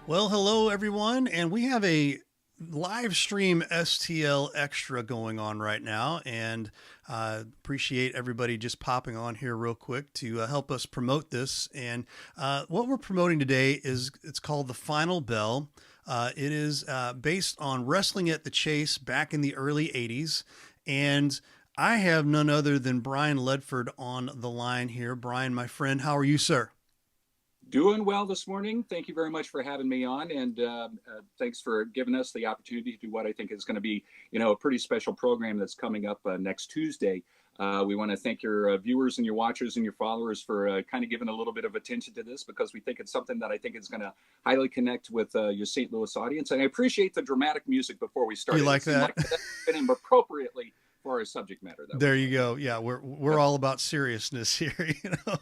Well, hello everyone, and we have a live stream STL extra going on right now, and appreciate everybody just popping on here real quick to help us promote this. And what we're promoting today is it's called the Final Bell. It is based on wrestling at the Chase back in the early '80s, and I have none other than Brian Ledford on the line here. Brian, my friend, how are you, sir? Doing well this morning. Thank you very much for having me on, and thanks for giving us the opportunity to do what I think is going to be, a pretty special program that's coming up next Tuesday. We want to thank your viewers and your watchers and your followers for kind of giving a little bit of attention to this because we think it's something that I think is going to highly connect with your St. Louis audience. And I appreciate the dramatic music before we You started. It like seemed that? like that fit in appropriately for our subject matter that we're There you doing. go. Yeah, we're all about seriousness here, you know.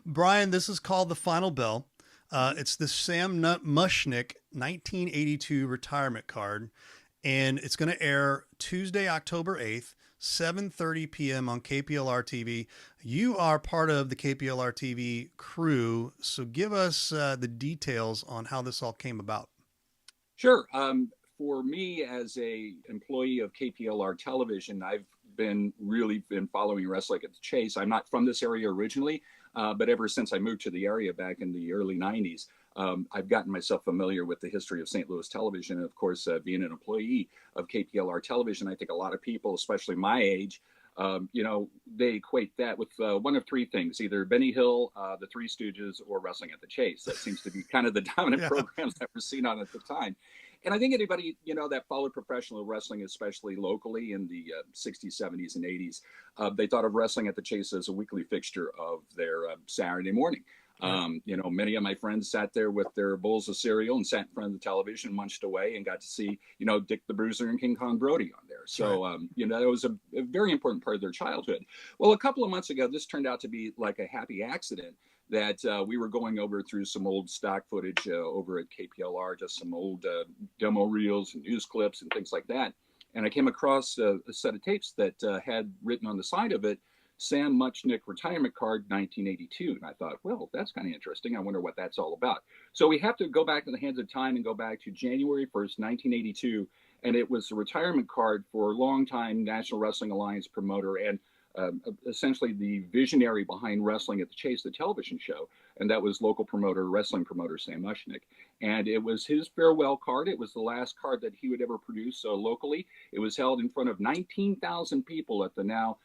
Brian, this is called the Final Bell. It's the Muchnick 1982 retirement card, and it's going to air Tuesday, October 8th, 7:30 p.m. on KPLR TV. You are part of the KPLR TV crew, so give us the details on how this all came about. Sure. For me, as a employee of KPLR Television, I've been following wrestling at the Chase. I'm not from this area originally, but ever since I moved to the area back in the early '90s, I've gotten myself familiar with the history of St. Louis television. And of course, being an employee of KPLR Television, I think a lot of people, especially my age, they equate that with one of three things: either Benny Hill, the Three Stooges, or wrestling at the Chase. That seems to be kind of the dominant Yeah. programs that were seen on at the time. And I think anybody that followed professional wrestling, especially locally in the '60s, '70s, and '80s, they thought of wrestling at the Chase as a weekly fixture of their Saturday morning. Right. Many of my friends sat there with their bowls of cereal and sat in front of the television, munched away, and got to see, Dick the Bruiser and King Kong Brody on there. That's right. So, that was a very important part of their childhood. Well, a couple of months ago, this turned out to be like a happy accident that we were going over through some old stock footage over at KPLR, just some old demo reels and news clips and things like that. And I came across a set of tapes that had written on the side of it, Sam Muchnick retirement card 1982. And I thought, well, that's kind of interesting. I wonder what that's all about. So we have to go back in the hands of time and go back to January 1st, 1982. And it was a retirement card for longtime National Wrestling Alliance promoter and essentially the visionary behind Wrestling at the Chase, the television show, and that was local promoter, wrestling promoter Sam Muchnick. And it was his farewell card. It was the last card that he would ever produce locally. It was held in front of 19,000 people at the now,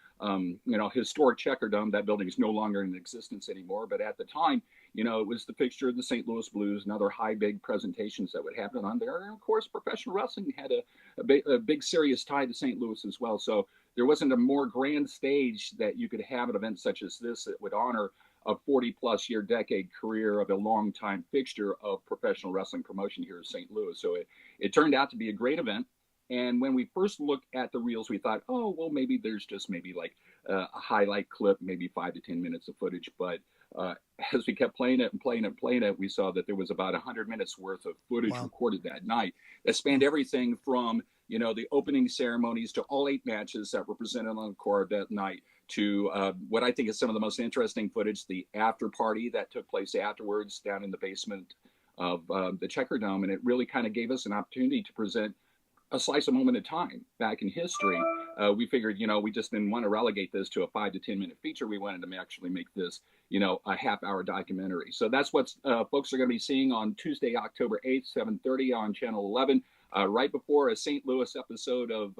historic Checker Dome. That building is no longer in existence anymore, but at the time, it was the fixture of the St. Louis Blues and other high big presentations that would happen on there. And of course, professional wrestling had a big serious tie to St. Louis as well. So there wasn't a more grand stage that you could have an event such as this that would honor a 40 plus year decade career of a long time fixture of professional wrestling promotion here in St. Louis. So it turned out to be a great event. And when we first looked at the reels, we thought, oh, well, maybe there's just maybe like a highlight clip, maybe 5 to 10 minutes of footage. But as we kept playing it and playing it and playing it, we saw that there was about 100 minutes worth of footage Wow. recorded that night that spanned everything from, the opening ceremonies to all 8 matches that were presented on the card that night to what I think is some of the most interesting footage, the after party that took place afterwards down in the basement of the Checker Dome. And it really kind of gave us an opportunity to present a slice of moment of time back in history. We figured, we just didn't want to relegate this to a 5 to 10 minute feature. We wanted to actually make this, a half-hour documentary. So that's what folks are going to be seeing on Tuesday, October 8th, 7:30 on Channel 11, right before a St. Louis episode of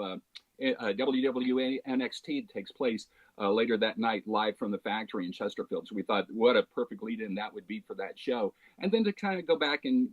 WWE NXT takes place later that night, live from the factory in Chesterfield. So we thought, what a perfect lead-in that would be for that show. And then to kind of go back and,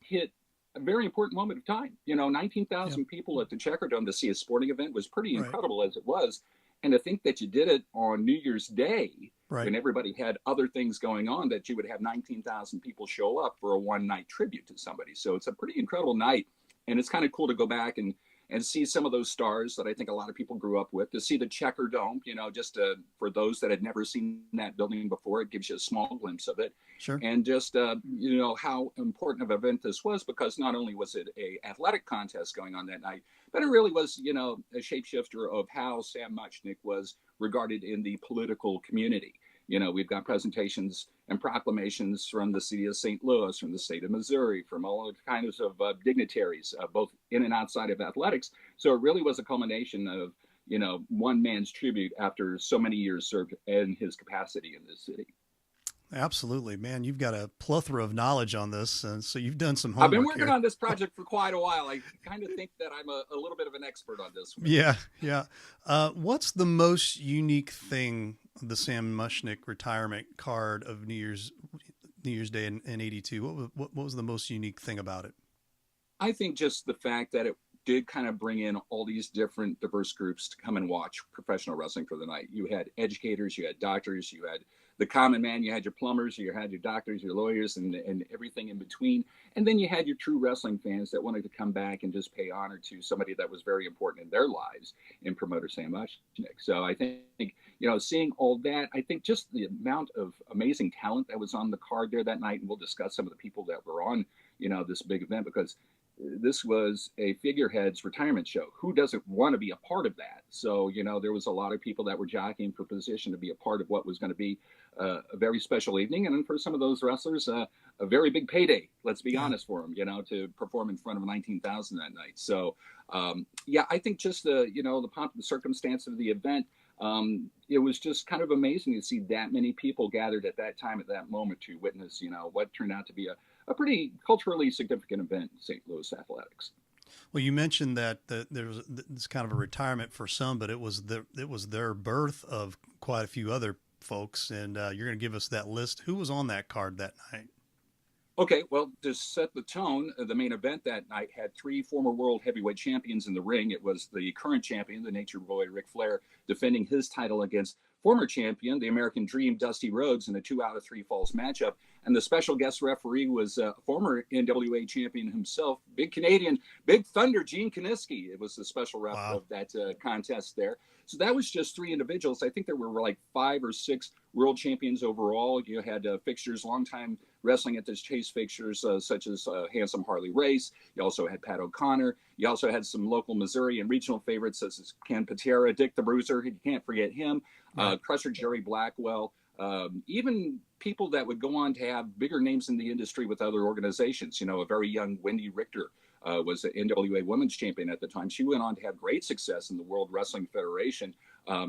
hit a very important moment of time. Yeah. 19,000 people at the Checker Dome to see a sporting event was pretty Right. incredible as it was. And to think that you did it on New Year's Day Right. when everybody had other things going on, that you would have 19,000 people show up for a one night tribute to somebody. So it's a pretty incredible night. And it's kind of cool to go back and see some of those stars that I think a lot of people grew up with, to see the Checker Dome, just for those that had never seen that building before, it gives you a small glimpse of it. Sure. And just, how important of an event this was, because not only was it a athletic contest going on that night, but it really was, a shapeshifter of how Sam Muchnick was regarded in the political community. We've got presentations and proclamations from the city of St. Louis, from the state of Missouri, from all kinds of dignitaries, both in and outside of athletics. So it really was a culmination of, one man's tribute after so many years served in his capacity in this city. Absolutely, man. You've got a plethora of knowledge on this, and so you've done some I've been homework working here. on this project for quite a while. I kind of think that I'm a little bit of an expert on this one. Yeah, yeah. What's the most unique thing the Sam Muchnick retirement card of New Year's Day in '82? What was the most unique thing about it? I think just the fact that it did kind of bring in all these different diverse groups to come and watch professional wrestling for the night. You had educators, you had doctors, you had the common man, you had your plumbers, you had your doctors, your lawyers, and everything in between. And then you had your true wrestling fans that wanted to come back and just pay honor to somebody that was very important in their lives in promoter Sam Muchnick. So I think, seeing all that, I think just the amount of amazing talent that was on the card there that night, and we'll discuss some of the people that were on, this big event, because this was a figurehead's retirement show. Who doesn't want to be a part of that? So, there was a lot of people that were jockeying for position to be a part of what was going to be a very special evening. And for some of those wrestlers, a very big payday, let's be Yeah. honest, for them, to perform in front of 19,000 that night. So, yeah, I think just the pomp and the circumstance of the event, it was just kind of amazing to see that many people gathered at that time, at that moment, to witness, what turned out to be a pretty culturally significant event in St. Louis athletics. Well, you mentioned that there was this kind of a retirement for some, but it was their birth of quite a few other folks, and you're going to give us that list. Who was on that card that night? Okay, well, to set the tone, the main event that night had three former world heavyweight champions in the ring. It was the current champion, the Nature Boy Ric Flair, defending his title against former champion, the American Dream, Dusty Rhodes, in a 2 out of 3 falls matchup. And the special guest referee was former NWA champion himself, big Canadian, Big Thunder, Gene Kiniski. It was the special ref Wow. of that contest there. So that was just 3 individuals. I think there were like 5 or 6 world champions overall. You had fixtures, longtime wrestling at this chase fixtures, such as Handsome Harley Race. You also had Pat O'Connor. You also had some local Missouri and regional favorites, such as Ken Patera, Dick the Bruiser. You can't forget him. Crusher Jerry Blackwell. Even people that would go on to have bigger names in the industry with other organizations. A very young Wendy Richter was the NWA Women's Champion at the time. She went on to have great success in the World Wrestling Federation,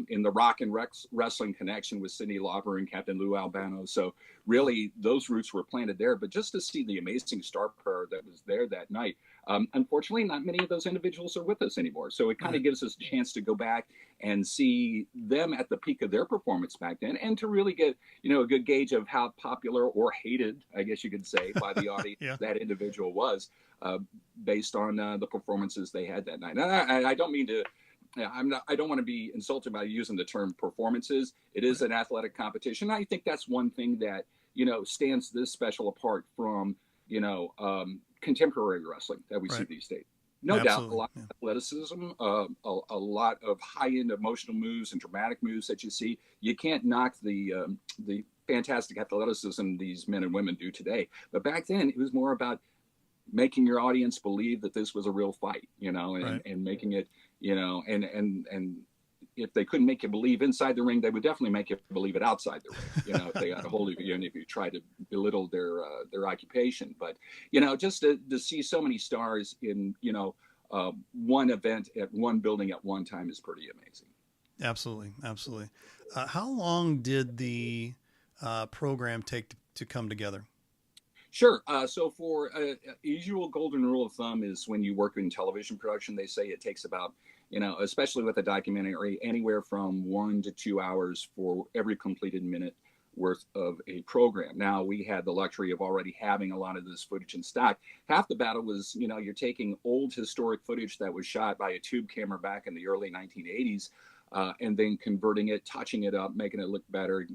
in the Rock and Wrestling connection with Cyndi Lauper and Captain Lou Albano. So really, those roots were planted there. But just to see the amazing star power that was there that night, unfortunately, not many of those individuals are with us anymore. So it kind of gives us a chance to go back and see them at the peak of their performance back then, and to really get, a good gauge of how popular or hated, I guess you could say, by the audience Yeah. that individual was, based on the performances they had that night. And I don't mean to. Yeah, I don't want to be insulted by using the term performances. It is an athletic competition. I think that's one thing that stands this special apart from contemporary wrestling that we see these days. No doubt, a lot of athleticism, a lot of high-end emotional moves and dramatic moves that you see. You can't knock the fantastic athleticism these men and women do today. But back then, it was more about making your audience believe that this was a real fight, and making it, and if they couldn't make you believe inside the ring, they would definitely make you believe it outside the ring, if they got a hold of you and if you try to belittle their occupation. But, just to see so many stars in, one event at one building at one time is pretty amazing. Absolutely. Absolutely. How long did the program take to come together? Sure. So for usual golden rule of thumb is when you work in television production, they say it takes about, especially with a documentary, anywhere from 1 to 2 hours for every completed minute worth of a program. Now, we had the luxury of already having a lot of this footage in stock. Half the battle was, you're taking old historic footage that was shot by a tube camera back in the early 1980s, and then converting it, touching it up, making it look better,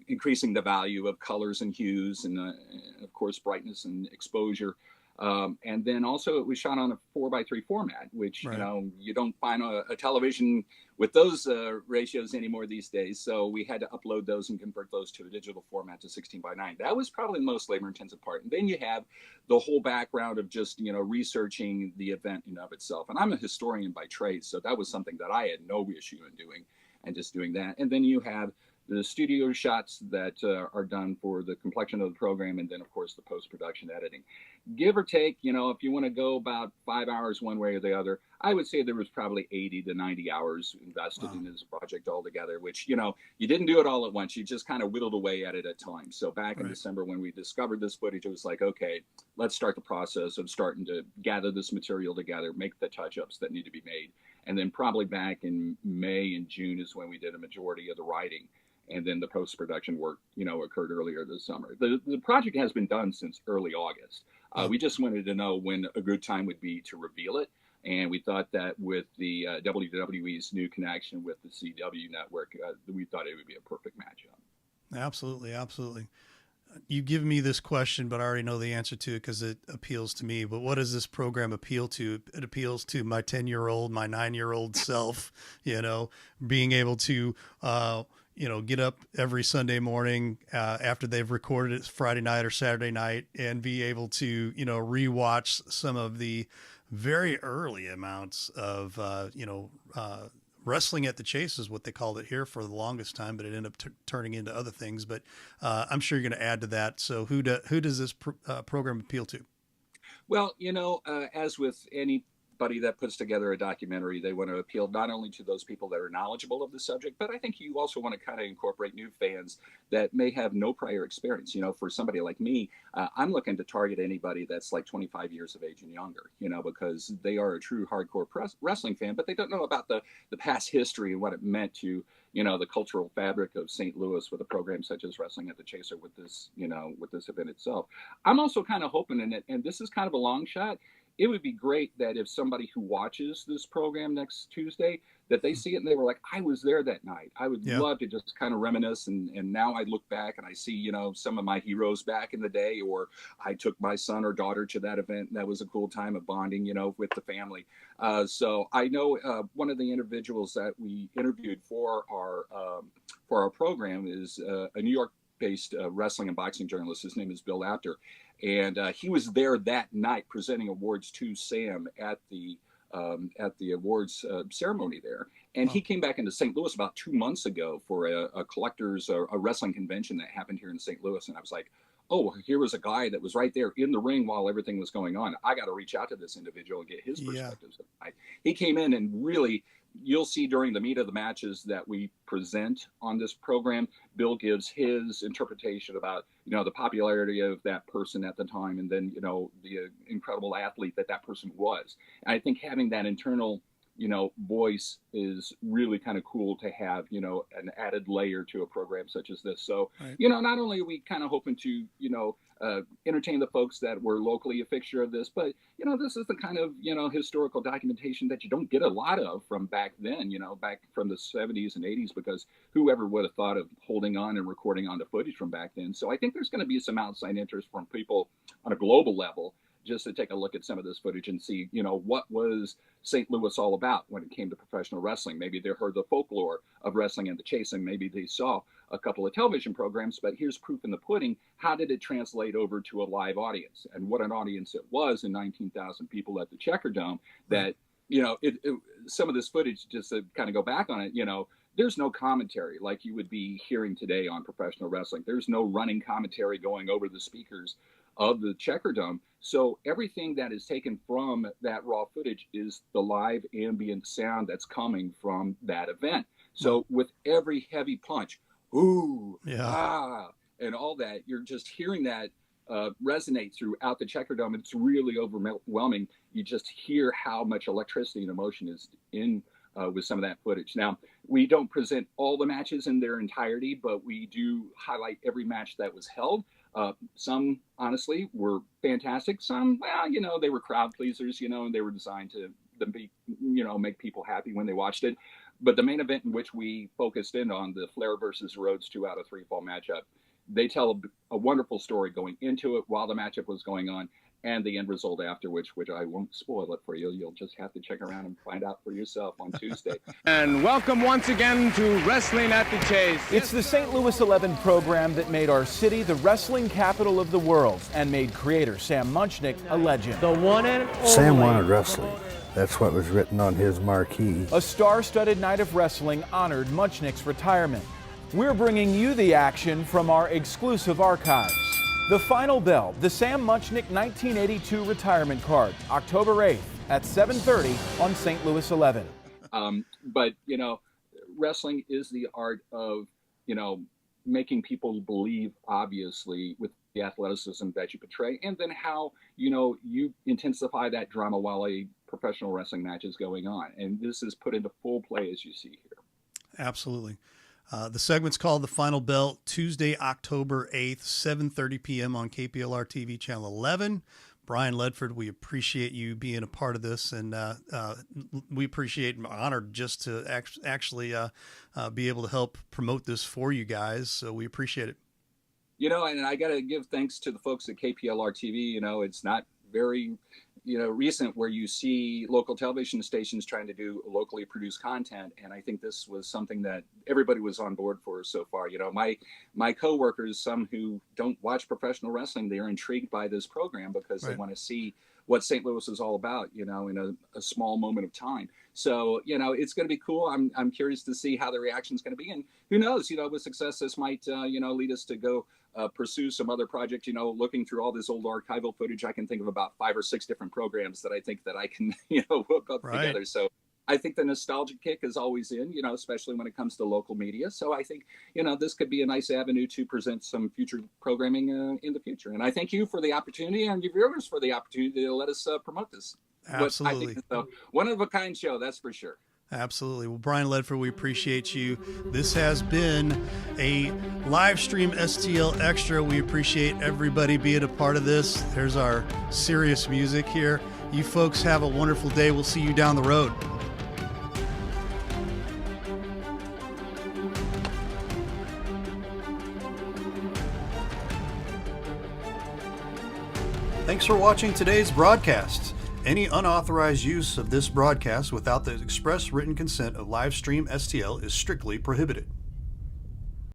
increasing the value of colors and hues, and of course brightness and exposure. And then also it was shot on a 4:3 format, which you don't find a television with those ratios anymore these days. So we had to upload those and convert those to a digital format to 16:9. That was probably the most labor-intensive part. And then you have the whole background of just researching the event in and of itself. And I'm a historian by trade, so that was something that I had no issue in doing, and just doing that. And then you have the studio shots that are done for the complexion of the program, and then of course the post-production editing. Give or take, if you want to go about 5 hours one way or the other, I would say there was probably 80 to 90 hours invested in this project altogether, which, you didn't do it all at once. You just kind of whittled away at it at times. So back in December, when we discovered this footage, it was like, okay, let's start the process of starting to gather this material together, make the touch-ups that need to be made. And then probably back in May and June is when we did a majority of the writing. And then the post-production work, occurred earlier this summer. The project has been done since early August. We just wanted to know when a good time would be to reveal it. And we thought that with the WWE's new connection with the CW network, we thought it would be a perfect matchup. Absolutely, absolutely. You give me this question, but I already know the answer to it because it appeals to me. But what does this program appeal to? It appeals to my 10-year-old, my 9-year-old self, being able to, get up every Sunday morning after they've recorded it Friday night or Saturday night and be able to, rewatch some of the very early amounts of, wrestling at the chase is what they called it here for the longest time, but it ended up turning into other things. But I'm sure you're going to add to that. So who does this program appeal to? Well, as with anybody that puts together a documentary, they want to appeal not only to those people that are knowledgeable of the subject, but I think you also want to kind of incorporate new fans that may have no prior experience. For somebody like me, I'm looking to target anybody that's like 25 years of age and younger, because they are a true hardcore wrestling fan, but they don't know about the past history and what it meant to, the cultural fabric of St. Louis with a program such as Wrestling at the Chaser with this, with this event itself. I'm also kind of hoping in it, and this is kind of a long shot, it would be great that if somebody who watches this program next Tuesday, that they see it and they were like, I was there that night. I would love to just kind of reminisce. And now I look back and I see, some of my heroes back in the day, or I took my son or daughter to that event. And that was a cool time of bonding, with the family. So I know one of the individuals that we interviewed for our program is a New York-based wrestling and boxing journalist. His name is Bill Apter. And he was there that night presenting awards to Sam at the awards ceremony there. And he came back into St. Louis about 2 months ago for a collector's, a wrestling convention that happened here in St. Louis. And I was like, oh, here was a guy that was right there in the ring while everything was going on. I got to reach out to this individual and get his perspectives. He came in and really, you'll see during the meat of the matches that we present on this program, Bill gives his interpretation about, the popularity of that person at the time, and then, the incredible athlete that person was. And I think having that internal, voice is really kind of cool to have, an added layer to a program such as this. So, not only are we kind of hoping to, entertain the folks that were locally a fixture of this, but, this is the kind of, historical documentation that you don't get a lot of from back then, back from the 70s and 80s, because whoever would have thought of holding on and recording on the footage from back then. So I think there's going to be some outside interest from people on a global level just to take a look at some of this footage and see, what was St. Louis all about when it came to professional wrestling. Maybe they heard the folklore of Wrestling and the Chase, and maybe they saw a couple of television programs, but here's proof in the pudding. How did it translate over to a live audience? And what an audience it was in 19,000 people at the Checker Dome that, some of this footage, just to kind of go back on it, there's no commentary like you would be hearing today on professional wrestling. There's no running commentary going over the speakers of the Checker Dome. So everything that is taken from that raw footage is the live ambient sound that's coming from that event. So with every heavy punch, ooh, ah, and all that, you're just hearing that resonate throughout the Checker Dome. It's really overwhelming. You just hear how much electricity and emotion is in with some of that footage. Now, we don't present all the matches in their entirety, but we do highlight every match that was held. Some, honestly, were fantastic. Some, well, they were crowd pleasers, and they were designed to be, make people happy when they watched it. But the main event in which we focused in on, the Flair versus Rhodes 2 out of 3 fall matchup, they tell a wonderful story going into it while the matchup was going on, and the end result after, which I won't spoil it for you. You'll just have to check around and find out for yourself on Tuesday. And welcome once again to Wrestling at the Chase. It's the St. Louis 11 program that made our city the wrestling capital of the world and made creator Sam Muchnick a legend. The one and only. Sam wanted wrestling. That's what was written on his marquee. A star-studded night of wrestling honored Muchnick's retirement. We're bringing you the action from our exclusive archives. The Final Bell, the Sam Muchnick 1982 retirement card, October 8th at 7:30 on St. Louis 11. But, wrestling is the art of, making people believe, obviously, with the athleticism that you portray, and then how, you intensify that drama while a professional wrestling match is going on. And this is put into full play, as you see here. Absolutely. The segment's called The Final Bell, Tuesday, October 8th, 7:30 p.m. on KPLR TV Channel 11. Brian Ledford, we appreciate you being a part of this, and we appreciate and honored just to actually be able to help promote this for you guys. So we appreciate it. And I got to give thanks to the folks at KPLR TV. It's not very, recent where you see local television stations trying to do locally produced content. And I think this was something that everybody was on board for so far. My coworkers, some who don't watch professional wrestling, they're intrigued by this program because they want to see what St. Louis is all about, in a small moment of time. So, it's going to be cool. I'm curious to see how the reaction is going to be. And who knows, with success, this might, lead us to go pursue some other projects. Looking through all this old archival footage, I can think of about 5 or 6 different programs that I think that I can, hook up together. So I think the nostalgia kick is always in, especially when it comes to local media. So I think, this could be a nice avenue to present some future programming in the future. And I thank you for the opportunity and your viewers for the opportunity to let us promote this. Absolutely. I think it's a one-of-a-kind show, that's for sure. Absolutely. Well, Brian Ledford, we appreciate you. This has been a live stream STL Extra. We appreciate everybody being a part of this. There's our serious music here. You folks have a wonderful day. We'll see you down the road. Thanks for watching today's broadcast. Any unauthorized use of this broadcast without the express written consent of Livestream STL is strictly prohibited.